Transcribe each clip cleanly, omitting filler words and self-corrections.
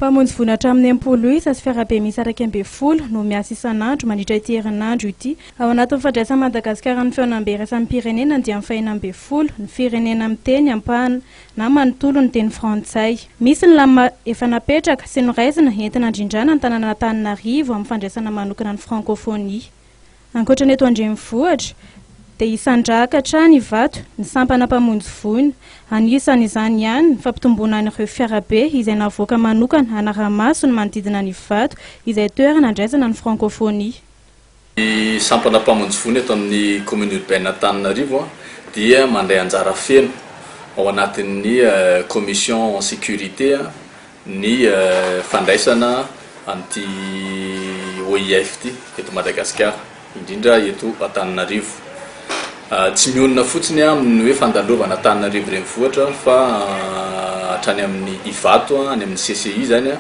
Mpamonjy vonatra amin'ny Empolo isa sy fiarabe misy araky amby folo no miasa isan'andro mandritra ity herinandro ity. Ao anatin'ny fandraisana Madagasikara ny feonam-be irasan'ny pirenena dia amin'ny fahina amby folo ny firenena miteny ampahana na manontolo ny teny frantsay. Misy ny lama efa napetraka sy noraisina entina andrindrana ny tanàna Antananarivo amin'ny fandraisana manokana ny francophonie. Ankoatran'ny eto andrenivohitra dia isandraka hatrany vato ny sampana mpamonjy voina. Anisan'izany ihany ny fampitomboana ireo fiarabe izay navoaka manokana anaramaso ny manodidina ny vato izay toerana andraisana ny francophonie. Ny sampana mpamonjy voina eto amin'ny commune urbaine Antananarivo dia mandray anjara feno ao anatin'ny commission sécurité ny fandraisana anty OIF ty eto Madagasikara indrindra eto Antananarivo. Tsy mionona fotsiny amin'ny hoe fandalovana Antananarivo renivohitra fa hatrany amin'ny Ivato any amin'ny CCI zany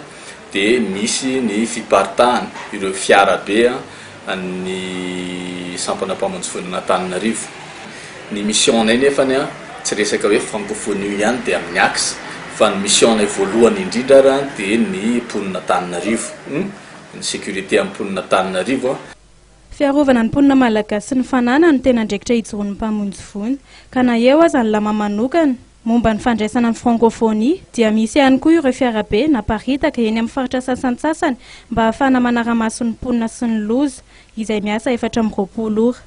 dia misy ny fiparitahana ireo fiarabe ny sampana mpamonjy voina Antananarivo. Ny mission-nay nefany tsy resaka hoe francophonie ihany dia amin'ny axe fa ny mission-nay voalohany indrindra dia ny mponina Antananarivo, ny sécurité amin'ny mponina Antananarivo. Fiarovana ny mponina malagasy sy ny fanana ny tena andraikitra hijoroan'ny mpamonjy voina ka na eo aza ny lama manokana momba ny fandraisana ny francophonie dia misy ihany koa ireo fiarabe naparitaka eny amin'ny faritra sasantsasany mba ahafahana manara-maso ny mponina sy ny loza izay miasa 4 ora.